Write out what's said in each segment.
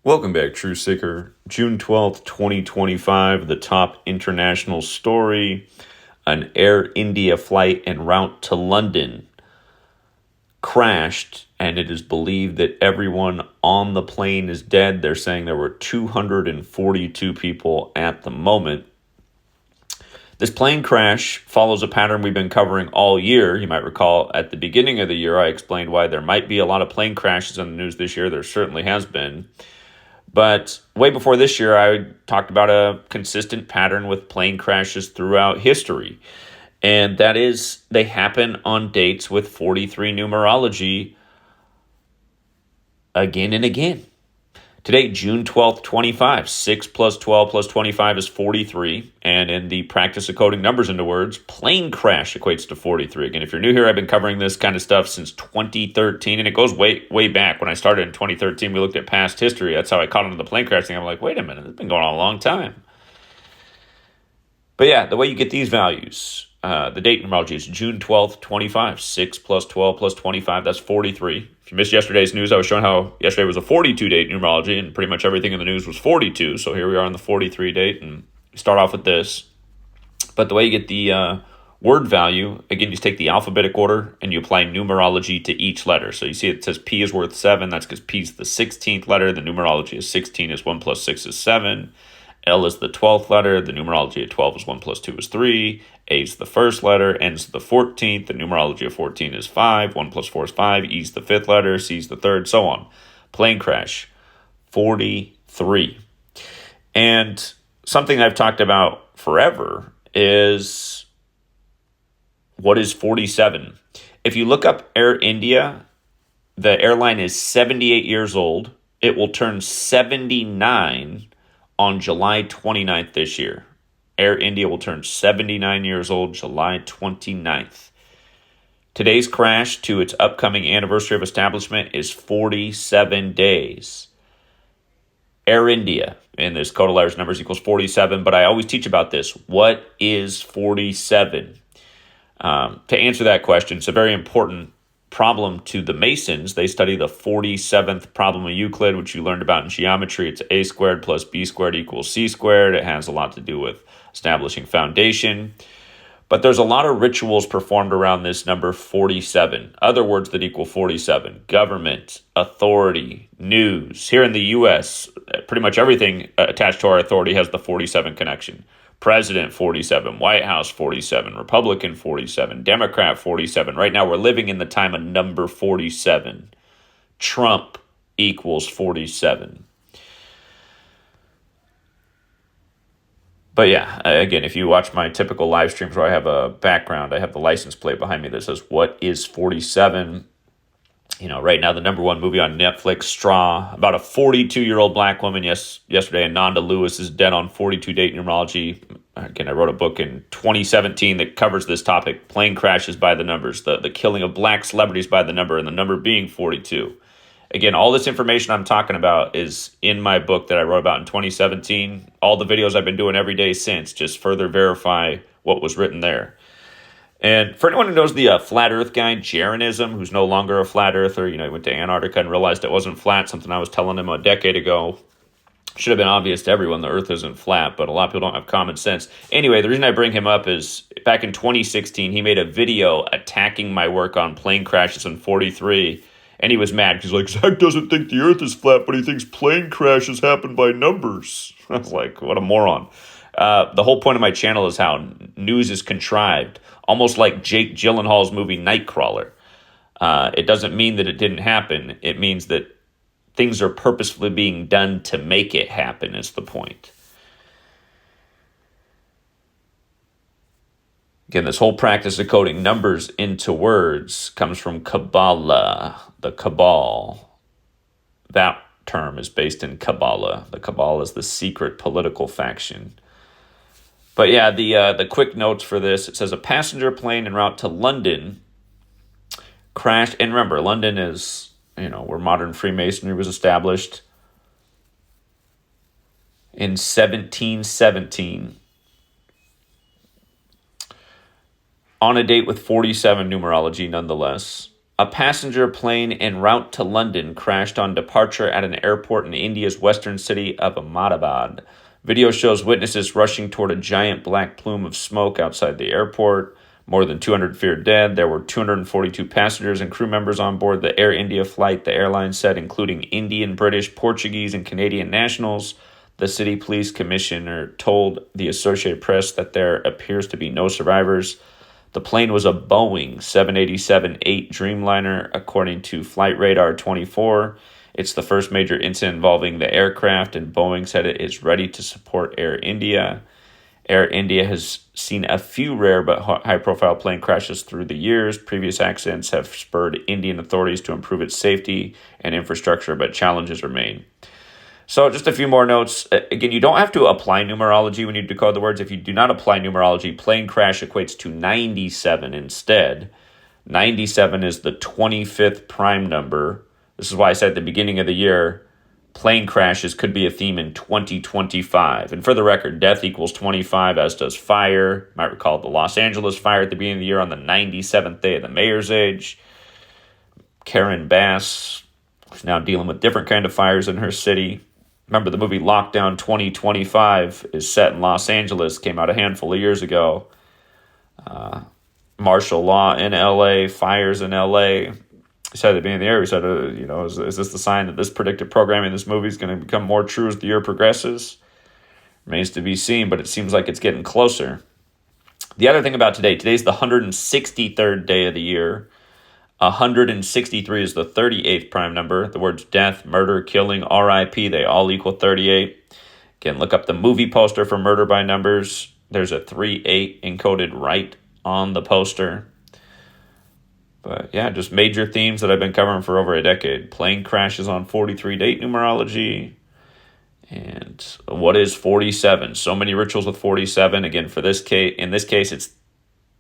Welcome back, True Seeker. June 12th, 2025, the top international story. An Air India flight en route to London crashed, and it is believed that everyone on the plane is dead. They're saying there were 242 people at the moment. This plane crash follows a pattern we've been covering all year. You might recall at the beginning of the year, I explained why there might be a lot of plane crashes in the news this year. There certainly has been. But way before this year, I talked about a consistent pattern with plane crashes throughout history. And that is, they happen on dates with 43 numerology again and again. Today, June 12th, 25, 6 plus 12 plus 25 is 43. And in the practice of coding numbers into words, plane crash equates to 43. Again, if you're new here, I've been covering this kind of stuff since 2013, and it goes way back. When I started in 2013, we looked at past history. That's how I caught on to the plane crash thing. I'm like, wait a minute, it's been going on a long time. But yeah, the way you get these values, the date numerology is June 12th, 25. 6 plus 12 plus 25, that's 43. If you missed yesterday's news, I was showing how yesterday was a 42 date numerology, and pretty much everything in the news was 42. So here we are on the 43 date, and we start off with this. But the way you get the word value, again, you just take the alphabetic order and you apply numerology to each letter. So you see it says P is worth 7. That's because P is the 16th letter. The numerology is 16 is 1 plus 6 is 7. L is the 12th letter. The numerology of 12 is 1 plus 2 is 3. A is the first letter. N is the 14th. The numerology of 14 is 5. 1 plus 4 is 5. E is the 5th letter. C is the 3rd, so on. Plane crash, 43. And something I've talked about forever is, what is 47? If you look up Air India, the airline is 78 years old. It will turn 79 on July 29th this year. Air India will turn 79 years old July 29th. Today's crash to its upcoming anniversary of establishment is 47 days. Air India, and this code of letters numbers equals 47, but I always teach about this. What is 47? To answer that question, it's a very important problem to the Masons. They study the 47th problem of Euclid, which you learned about in geometry. It's a squared plus b squared equals c squared. It has a lot to do with establishing foundation. But there's a lot of rituals performed around this number 47. Other words that equal 47. Government, authority, news. Here in the U.S., pretty much everything attached to our authority has the 47 connection. President 47, White House 47, Republican 47, Democrat 47. Right now we're living in the time of number 47. Trump equals 47. But yeah, again, if you watch my typical live streams where I have a background, I have the license plate behind me that says, what is 47? You know, right now the number one movie on Netflix, Straw, about a 42-year-old black woman. Yesterday, Ananda Lewis is dead on 42 date numerology. Again, I wrote a book in 2017 that covers this topic, plane crashes by the numbers, the killing of black celebrities by the number, and the number being 42. Again, all this information I'm talking about is in my book that I wrote about in 2017. All the videos I've been doing every day since just further verify what was written there. And for anyone who knows the flat earth guy, Jeranism, who's no longer a flat earther, he went to Antarctica and realized it wasn't flat, something I was telling him a decade ago. Should have been obvious to everyone the earth isn't flat, but a lot of people don't have common sense. Anyway, the reason I bring him up is back in 2016, he made a video attacking my work on plane crashes in 43, and he was mad because he's like, Zach doesn't think the earth is flat, but he thinks plane crashes happen by numbers. I was like, what a moron. The whole point of my channel is how news is contrived, almost like Jake Gyllenhaal's movie Nightcrawler. It doesn't mean that it didn't happen. It means that things are purposefully being done to make it happen is the point. Again, this whole practice of coding numbers into words comes from Kabbalah, the Cabal. That term is based in Kabbalah. The Cabal is the secret political faction. But yeah, the quick notes for this, it says a passenger plane en route to London crashed. And remember, London is, where modern Freemasonry was established in 1717. On a date with 47 numerology, nonetheless. A passenger plane en route to London crashed on departure at an airport in India's western city of Ahmedabad. Video shows witnesses rushing toward a giant black plume of smoke outside the airport. More than 200 feared dead. There were 242 passengers and crew members on board the Air India flight, the airline said, including Indian, British, Portuguese, and Canadian nationals. The city police commissioner told the Associated Press that there appears to be no survivors. The plane was a Boeing 787-8 Dreamliner, according to Flight Radar 24. It's the first major incident involving the aircraft, and Boeing said it is ready to support Air India. Air India has seen a few rare but high-profile plane crashes through the years. Previous accidents have spurred Indian authorities to improve its safety and infrastructure, but challenges remain. So just a few more notes. Again, you don't have to apply numerology when you decode the words. If you do not apply numerology, plane crash equates to 97 instead. 97 is the 25th prime number. This is why I said at the beginning of the year, plane crashes could be a theme in 2025. And for the record, death equals 25, as does fire. You might recall the Los Angeles fire at the beginning of the year on the 97th day of the mayor's age. Karen Bass is now dealing with different kind of fires in her city. Remember, the movie Lockdown 2025 is set in Los Angeles, came out a handful of years ago. Martial law in L.A., fires in L.A. He said at the beginning of the year, he said, is this the sign that this predictive programming in this movie is going to become more true as the year progresses? Remains to be seen, but it seems like it's getting closer. The other thing about today's the 163rd day of the year. 163 is the 38th prime number. The words death, murder, killing, RIP, they all equal 38. Again, look up the movie poster for Murder by Numbers. There's a 3-8 encoded right on the poster. But yeah, just major themes that I've been covering for over a decade. Plane crashes on 43 date numerology. And what is 47? So many rituals with 47. Again, in this case, it's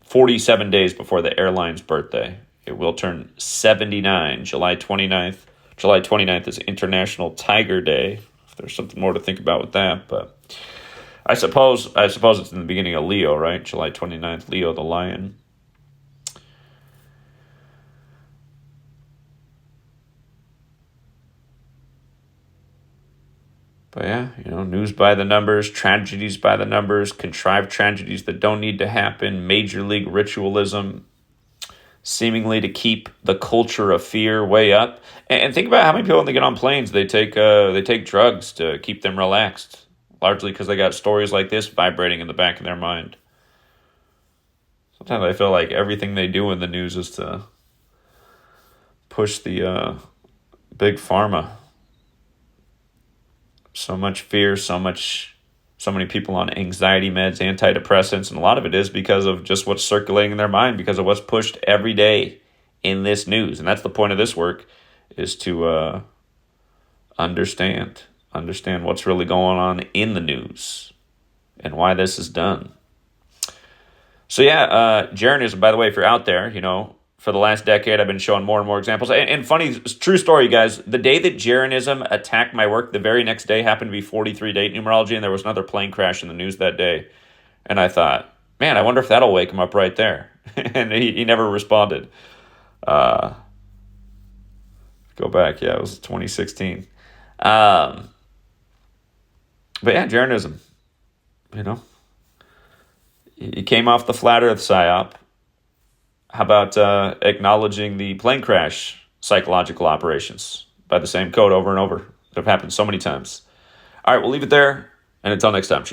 47 days before the airline's birthday. It will turn 79, July 29th. July 29th is International Tiger Day. If there's something more to think about with that, but I suppose it's in the beginning of Leo, right? July 29th, Leo the lion. But yeah, news by the numbers, tragedies by the numbers, contrived tragedies that don't need to happen, major league ritualism, seemingly to keep the culture of fear way up. And think about how many people, when they get on planes, they take drugs to keep them relaxed, largely because they got stories like this vibrating in the back of their mind. Sometimes I feel like everything they do in the news is to push the big pharma. So much fear, so many people on anxiety meds, antidepressants, and a lot of it is because of just what's circulating in their mind, because of what's pushed every day in this news. And that's the point of this work, is to understand what's really going on in the news and why this is done. So yeah, Jeranism, by the way, if you're out there, for the last decade, I've been showing more and more examples. And funny, true story, guys, the day that Jeranism attacked my work, the very next day happened to be 43 date numerology, and there was another plane crash in the news that day. And I thought, man, I wonder if that'll wake him up right there. And he never responded. Go back, yeah, it was 2016. But yeah, Jeranism, he came off the flat earth psyop. How about acknowledging the plane crash psychological operations by the same code over and over that have happened so many times? All right, we'll leave it there. And until next time,